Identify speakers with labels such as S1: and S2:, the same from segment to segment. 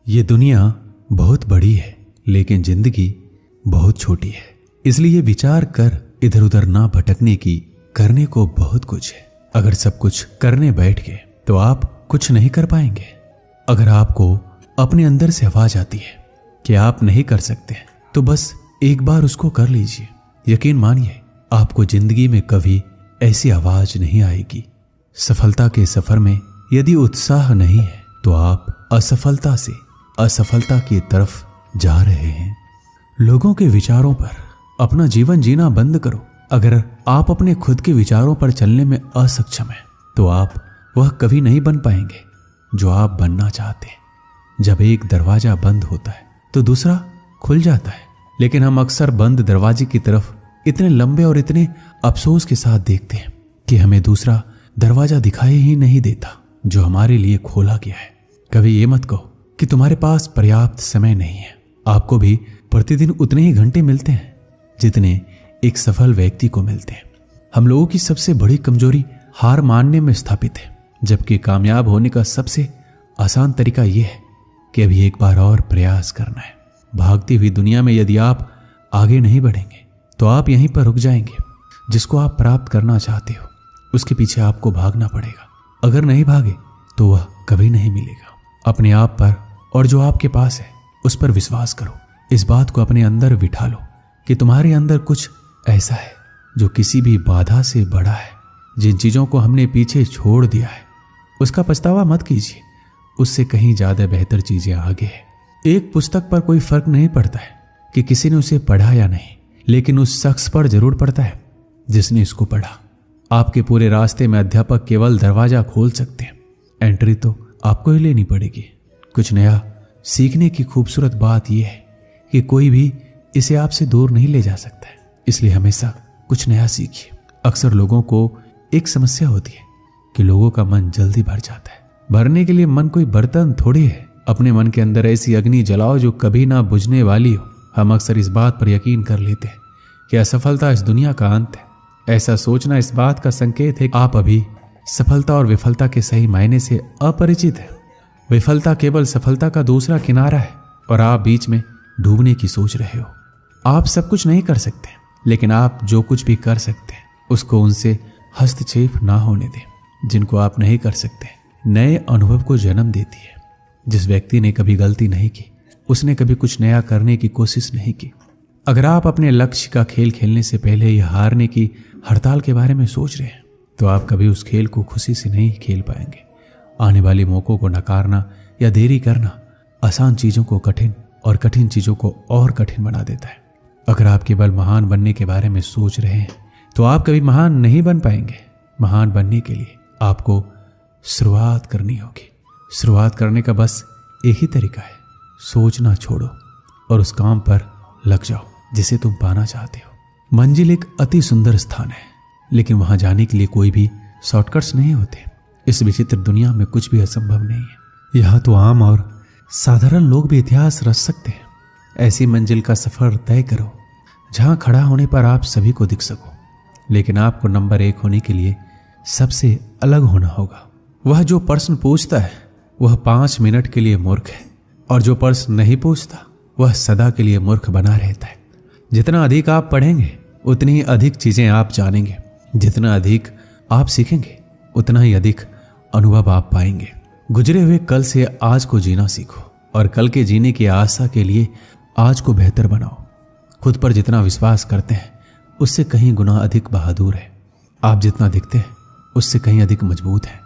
S1: ये दुनिया बहुत बड़ी है लेकिन जिंदगी बहुत छोटी है, इसलिए विचार कर इधर उधर ना भटकने की। करने को बहुत कुछ है, अगर सब कुछ करने बैठ गए तो आप कुछ नहीं कर पाएंगे। अगर आपको अपने अंदर से आवाज आती है कि आप नहीं कर सकते तो बस एक बार उसको कर लीजिए। यकीन मानिए आपको जिंदगी में कभी ऐसी आवाज नहीं आएगी। सफलता के सफर में यदि उत्साह नहीं है तो आप असफलता से असफलता की तरफ जा रहे हैं। लोगों के विचारों पर अपना जीवन जीना बंद करो। अगर आप अपने खुद के विचारों पर चलने में असक्षम हैं तो आप वह कभी नहीं बन पाएंगे जो आप बनना चाहते हैं। जब एक दरवाजा बंद होता है तो दूसरा खुल जाता है, लेकिन हम अक्सर बंद दरवाजे की तरफ इतने लंबे और इतने अफसोस के साथ देखते हैं कि हमें दूसरा दरवाजा दिखाई ही नहीं देता जो हमारे लिए खोला गया है। कभी ये मत कहो कि तुम्हारे पास पर्याप्त समय नहीं है। आपको भी प्रतिदिन उतने ही घंटे मिलते हैं जितने एक सफल व्यक्ति को मिलते हैं। हम लोगों की सबसे बड़ी कमजोरी हार मानने में स्थापित है, जबकि कामयाब होने का सबसे आसान तरीका यह है कि अभी एक बार और प्रयास करना है। भागती हुई दुनिया में यदि आप आगे नहीं बढ़ेंगे तो आप यहीं पर रुक जाएंगे। जिसको आप प्राप्त करना चाहते हो उसके पीछे आपको भागना पड़ेगा। अगर नहीं भागे तो वह कभी नहीं मिलेगा। अपने आप पर और जो आपके पास है उस पर विश्वास करो। इस बात को अपने अंदर बिठा लो कि तुम्हारे अंदर कुछ ऐसा है जो किसी भी बाधा से बड़ा है। जिन चीजों को हमने पीछे छोड़ दिया है उसका पछतावा मत कीजिए, उससे कहीं ज्यादा बेहतर चीजें आगे है। एक पुस्तक पर कोई फर्क नहीं पड़ता है कि किसी ने उसे पढ़ा या नहीं, लेकिन उस शख्स पर जरूर पड़ता है जिसने इसको पढ़ा। आपके पूरे रास्ते में अध्यापक केवल दरवाजा खोल सकते हैं, एंट्री तो आपको ही लेनी पड़ेगी। कुछ नया सीखने की खूबसूरत बात यह है कि कोई भी इसे आपसे दूर नहीं ले जा सकता है, इसलिए हमेशा कुछ नया सीखिए। अक्सर लोगों को एक समस्या होती है कि लोगों का मन जल्दी भर जाता है। भरने के लिए मन कोई बर्तन थोड़ी है। अपने मन के अंदर ऐसी अग्नि जलाओ जो कभी ना बुझने वाली हो। हम अक्सर इस बात पर यकीन कर लेते हैं कि असफलता इस दुनिया का अंत है। ऐसा सोचना इस बात का संकेत है कि आप अभी सफलता और विफलता के सही मायने से अपरिचित है। विफलता केवल सफलता का दूसरा किनारा है और आप बीच में डूबने की सोच रहे हो। आप सब कुछ नहीं कर सकते, लेकिन आप जो कुछ भी कर सकते हैं उसको उनसे हस्तक्षेप ना होने दें जिनको आप नहीं कर सकते। नए अनुभव को जन्म देती है। जिस व्यक्ति ने कभी गलती नहीं की उसने कभी कुछ नया करने की कोशिश नहीं की। अगर आप अपने लक्ष्य का खेल खेलने से पहले ही हारने की हड़ताल के बारे में सोच रहे हैं तो आप कभी उस खेल को खुशी से नहीं खेल पाएंगे। आने वाले मौकों को नकारना या देरी करना आसान चीजों को कठिन और कठिन चीजों को और कठिन बना देता है। अगर आप केवल महान बनने के बारे में सोच रहे हैं तो आप कभी महान नहीं बन पाएंगे। महान बनने के लिए आपको शुरुआत करनी होगी। शुरुआत करने का बस एक ही तरीका है, सोचना छोड़ो और उस काम पर लग जाओ जिसे तुम पाना चाहते हो। मंजिल एक अति सुंदर स्थान है, लेकिन वहां जाने के लिए कोई भी शॉर्टकट्स नहीं होते। इस विचित्र दुनिया में कुछ भी असंभव नहीं है। यहाँ तो आम और साधारण लोग भी इतिहास रच सकते हैं। ऐसी मंजिल का सफर तय करो जहां खड़ा होने पर आप सभी को दिख सको, लेकिन आपको नंबर 1 होने के लिए सबसे अलग होना होगा। वह जो प्रश्न पूछता है वह 5 मिनट के लिए मूर्ख है, और जो प्रश्न नहीं पूछता वह सदा के लिए मूर्ख बना रहता है। जितना अधिक आप पढ़ेंगे उतनी ही अधिक चीजें आप जानेंगे। जितना अधिक आप सीखेंगे उतना ही अधिक अनुभव आप पाएंगे। गुजरे हुए कल से आज को जीना सीखो और कल के जीने की आशा के लिए आज को बेहतर बनाओ। खुद पर जितना विश्वास करते हैं उससे कहीं गुना अधिक बहादुर है। आप जितना दिखते हैं उससे कहीं अधिक मजबूत है,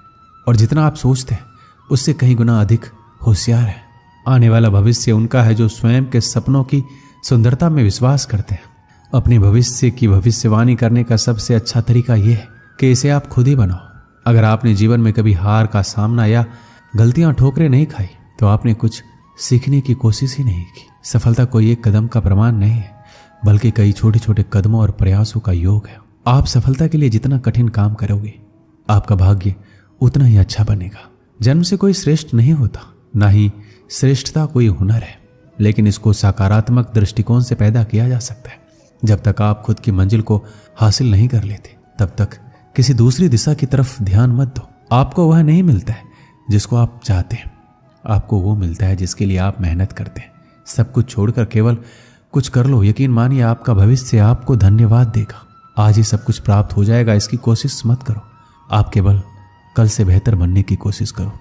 S1: और जितना आप सोचते हैं उससे कहीं गुना अधिक होशियार है। आने वाला भविष्य उनका है जो स्वयं के सपनों की सुंदरता में विश्वास करते हैं। अपने भविष्य की भविष्यवाणी करने का सबसे अच्छा तरीका यह है कि इसे आप खुद ही बनाओ। अगर आपने जीवन में कभी हार का सामना या गलतियां ठोकरें नहीं खाई तो आपने कुछ सीखने की कोशिश ही नहीं की। सफलता कोई एक कदम का प्रमाण नहीं है, बल्कि कई छोटे छोटे कदमों और प्रयासों का योग है। आप सफलता के लिए जितना कठिन काम करोगे आपका भाग्य उतना ही अच्छा बनेगा। जन्म से कोई श्रेष्ठ नहीं होता, ना ही श्रेष्ठता कोई हुनर है, लेकिन इसको सकारात्मक दृष्टिकोण से पैदा किया जा सकता है। जब तक आप खुद की मंजिल को हासिल नहीं कर लेते तब तक किसी दूसरी दिशा की तरफ ध्यान मत दो। आपको वह नहीं मिलता है जिसको आप चाहते हैं, आपको वो मिलता है जिसके लिए आप मेहनत करते हैं। सब कुछ छोड़कर केवल कुछ कर लो, यकीन मानिए आपका भविष्य आपको धन्यवाद देगा। आज ही सब कुछ प्राप्त हो जाएगा, इसकी कोशिश मत करो। आप केवल कल से बेहतर बनने की कोशिश करो।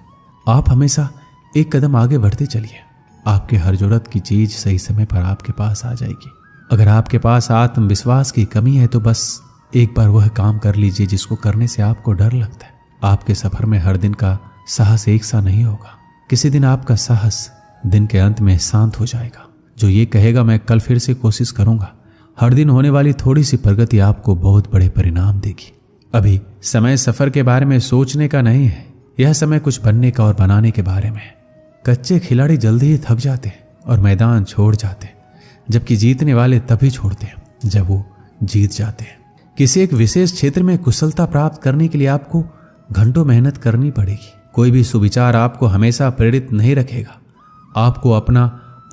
S1: आप हमेशा एक कदम आगे बढ़ते चलिए। आपके हर जरूरत की चीज सही समय पर आपके पास आ जाएगी। अगर आपके पास आत्मविश्वास की कमी है तो बस एक बार वह काम कर लीजिए जिसको करने से आपको डर लगता है। आपके सफर में हर दिन का साहस एक सा नहीं होगा। किसी दिन आपका साहस दिन के अंत में शांत हो जाएगा, जो ये कहेगा मैं कल फिर से कोशिश करूंगा। हर दिन होने वाली थोड़ी सी प्रगति आपको बहुत बड़े परिणाम देगी। अभी समय सफर के बारे में सोचने का नहीं है, यह समय कुछ बनने का और बनाने के बारे में है। कच्चे खिलाड़ी जल्दी ही थक जाते हैं और मैदान छोड़ जाते हैं, जबकि जीतने वाले तभी छोड़ते हैं जब वो जीत जाते हैं। किसी एक विशेष क्षेत्र में कुशलता प्राप्त करने के लिए आपको घंटों मेहनत करनी पड़ेगी। कोई भी सुविचार आपको हमेशा प्रेरित नहीं रखेगा। आपको अपना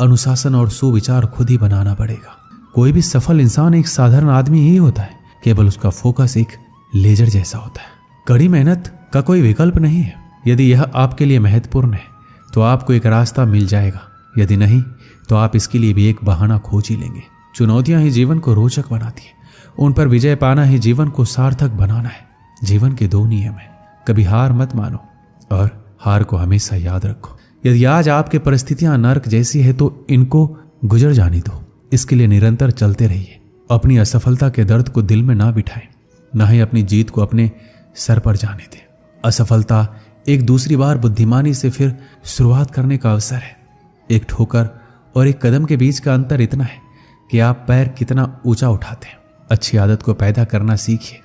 S1: अनुशासन और सुविचार खुद ही बनाना पड़ेगा। कोई भी सफल इंसान एक साधारण आदमी ही होता है, केवल उसका फोकस एक लेजर जैसा होता है। कड़ी मेहनत का कोई विकल्प नहीं है। यदि यह आपके लिए महत्वपूर्ण है तो आपको एक रास्ता मिल जाएगा, यदि नहीं तो आप इसके लिए भी एक बहाना खोज ही लेंगे। चुनौतियां ही जीवन को रोचक बनाती है, उन पर विजय पाना ही जीवन को सार्थक बनाना है। जीवन के दो नियम है, कभी हार मत मानो और हार को हमेशा याद रखो। यदि आज आपकी परिस्थितियां नर्क जैसी है तो इनको गुजर जाने दो। इसके लिए निरंतर चलते रहिए। अपनी असफलता के दर्द को दिल में ना बिठाएं, ना ही अपनी जीत को अपने सर पर जाने दें। असफलता एक दूसरी बार बुद्धिमानी से फिर शुरुआत करने का अवसर है। एक ठोकर और एक कदम के बीच का अंतर इतना है कि आप पैर कितना ऊंचा उठाते हैं। अच्छी आदत को पैदा करना सीखिए।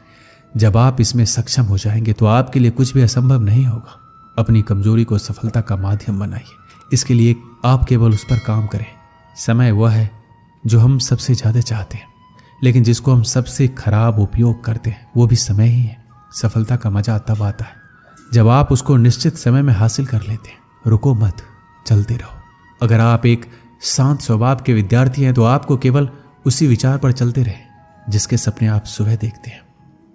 S1: जब आप इसमें सक्षम हो जाएंगे तो आपके लिए कुछ भी असंभव नहीं होगा। अपनी कमजोरी को सफलता का माध्यम बनाइए। इसके लिए आप केवल उस पर काम करें। समय वह है जो हम सबसे ज्यादा चाहते हैं, लेकिन जिसको हम सबसे खराब उपयोग करते हैं वो भी समय ही है। सफलता का मजा तब आता है जब आप उसको निश्चित समय में हासिल कर लेते हैं। रुको मत, चलते रहो। अगर आप एक शांत स्वभाव के विद्यार्थी हैं तो आपको केवल उसी विचार पर चलते रहे जिसके सपने आप सुबह देखते हैं।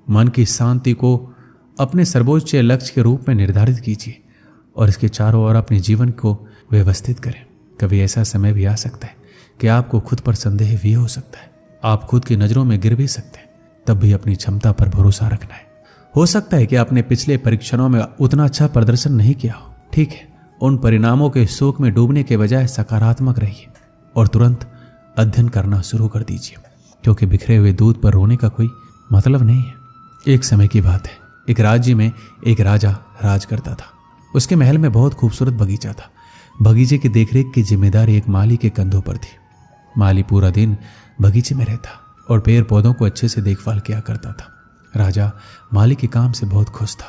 S1: मन की शांति को अपने सर्वोच्च लक्ष्य के रूप में निर्धारित कीजिए और इसके चारों ओर अपने जीवन को व्यवस्थित करें। कभी ऐसा समय भी आ सकता है कि आपको खुद पर संदेह भी हो सकता है। आप खुद की नजरों में गिर भी सकते हैं, तब भी अपनी क्षमता पर भरोसा रखना है। हो सकता है कि आपने पिछले परीक्षणों में उतना अच्छा प्रदर्शन नहीं किया हो। ठीक है, उन परिणामों के शोक में डूबने के बजाय सकारात्मक रहिए और तुरंत अध्ययन करना शुरू कर दीजिए, क्योंकि बिखरे हुए दूध पर रोने का कोई मतलब नहीं है। एक समय की बात है, एक राज्य में एक राजा राज करता था। उसके महल में बहुत खूबसूरत बगीचा था। बगीचे की देखरेख की जिम्मेदारी एक माली के कंधों पर थी। माली पूरा दिन बगीचे में रहता और पेड़ पौधों को अच्छे से देखभाल किया करता था। राजा माली के काम से बहुत खुश था।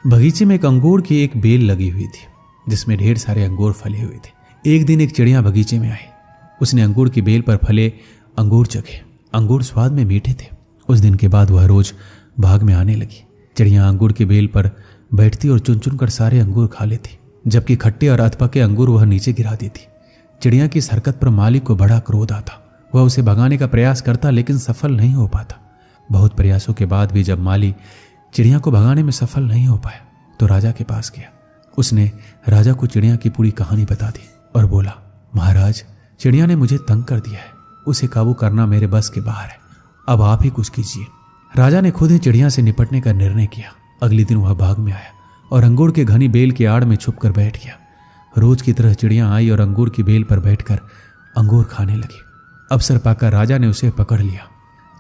S1: बगीचे में एक अंगूर की एक बेल लगी हुई थी जिसमें ढेर सारे अंगूर फले हुए थे। एक दिन एक चिड़िया बगीचे में आई। उसने अंगूर की बेल पर फले अंगूर चखे। अंगूर स्वाद में मीठे थे। उस दिन के बाद वह रोज बाग में आने लगी। चिड़िया अंगूर की बेल पर बैठती और चुन चुन कर सारे अंगूर खा लेती, जबकि खट्टे और अधपके अंगूर वह नीचे गिरा देती। चिड़िया की इस हरकत पर मालिक को बड़ा क्रोध आता। वह उसे भगाने का प्रयास करता लेकिन सफल नहीं हो पाता। बहुत प्रयासों के बाद भी जब माली चिड़िया को भगाने में सफल नहीं हो पाया तो राजा के पास गया। उसने राजा को चिड़िया की पूरी कहानी बता दी और बोला, महाराज, चिड़िया ने मुझे तंग कर दिया है। उसे काबू करना मेरे बस के बाहर है। अब आप ही कुछ कीजिए। राजा ने खुद ही चिड़िया से निपटने का निर्णय किया। अगले दिन वह बाग में आया और अंगूर के घनी बेल की आड़ में छुप कर बैठ गया। रोज की तरह चिड़िया आई और अंगूर की बेल पर बैठकर अंगूर खाने लगी। अवसर पाकर राजा ने उसे पकड़ लिया।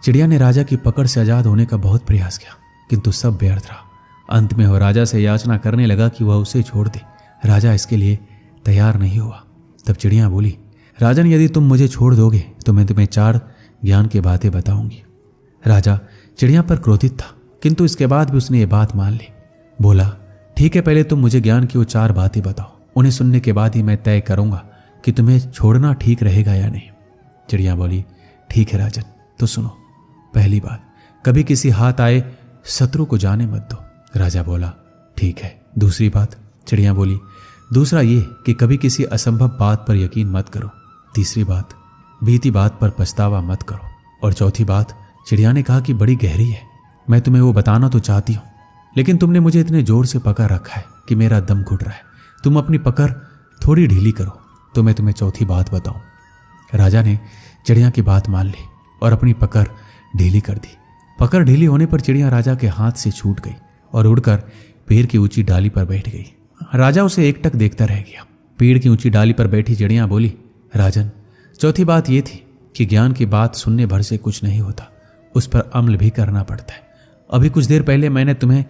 S1: चिड़िया ने राजा की पकड़ से आजाद होने का बहुत प्रयास किया, किंतु सब व्यर्थ रहा। अंत में वह राजा से याचना करने लगा कि वह उसे छोड़ दे। राजा इसके लिए तैयार नहीं हुआ। तब चिड़िया बोली, राजन, यदि तुम मुझे छोड़ दोगे तो मैं तुम्हें 4 ज्ञान की बातें बताऊंगी। राजा चिड़िया पर क्रोधित था, किंतु इसके बाद भी उसने ये बात मान ली। बोला, ठीक है, पहले तुम मुझे ज्ञान की वो 4 बातें बताओ। उन्हें सुनने के बाद ही मैं तय करूंगा कि तुम्हें छोड़ना ठीक रहेगा या नहीं। चिड़िया बोली, ठीक है राजन, तो सुनो। पहली बात, कभी किसी हाथ आए शत्रु को जाने मत दो। राजा बोला, ठीक है। दूसरी बात, चिड़िया बोली, दूसरा ये कि कभी किसी असंभव बात पर यकीन मत करो। तीसरी बात, बीती बात पर पछतावा मत करो। और चौथी बात, चिड़िया ने कहा कि बड़ी गहरी है, मैं तुम्हें वो बताना तो चाहती हूँ, लेकिन तुमने मुझे इतने जोर से पकड़ रखा है कि मेरा दम घुट रहा है। तुम अपनी पकड़ थोड़ी ढीली करो तो मैं तुम्हें चौथी बात बताऊं। राजा ने चिड़िया की बात मान ली और अपनी पकड़ ढीली कर दी। पकड़ ढीली होने पर चिड़िया राजा के हाथ से छूट गई और उड़कर पेड़ की ऊंची डाली पर बैठ गई। राजा उसे एकटक देखता रह गया। पेड़ की ऊंची डाली पर बैठी चिड़िया बोली, राजन, चौथी बात यह थी कि ज्ञान की बात सुनने भर से कुछ नहीं होता, उस पर अमल भी करना पड़ता है। अभी कुछ देर पहले मैंने तुम्हें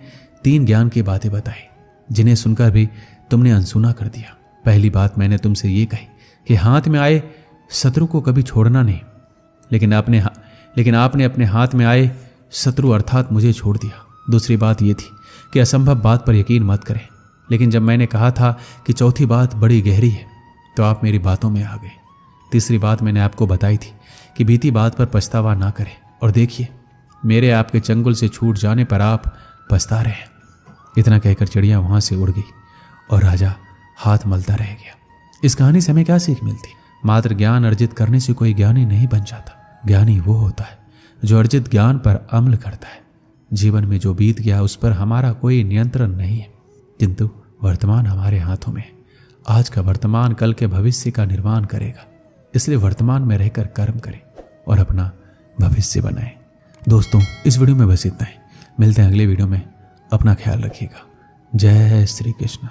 S1: 3 ज्ञान की बातें बताई, जिन्हें सुनकर भी तुमने अनसुना कर दिया। पहली बात मैंने तुमसे ये कही कि हाथ में आए शत्रु को कभी छोड़ना नहीं, लेकिन आपने अपने हाथ में आए शत्रु अर्थात मुझे छोड़ दिया। दूसरी बात यह थी कि असंभव बात पर यकीन मत करें, लेकिन जब मैंने कहा था कि चौथी बात बड़ी गहरी है तो आप मेरी बातों में आ गए। तीसरी बात मैंने आपको बताई थी कि बीती बात पर पछतावा ना करें, और देखिए मेरे आपके चंगुल से छूट जाने पर आप पछता रहे हैं। इतना कहकर चिड़िया वहां से उड़ गई और राजा हाथ मलता रह गया। इस कहानी से हमें क्या सीख मिलती? मात्र ज्ञान अर्जित करने से कोई ज्ञानी नहीं बन जाता। ज्ञानी वो होता है जो अर्जित ज्ञान पर अमल करता है। जीवन में जो बीत गया उस पर हमारा कोई नियंत्रण नहीं है, किंतु वर्तमान हमारे हाथों में है। आज का वर्तमान कल के भविष्य का निर्माण करेगा, इसलिए वर्तमान में रहकर कर्म करें और अपना भविष्य बनाएं। दोस्तों, इस वीडियो में बस इतना ही। मिलते हैं अगले वीडियो में। अपना ख्याल रखिएगा। जय श्री कृष्ण।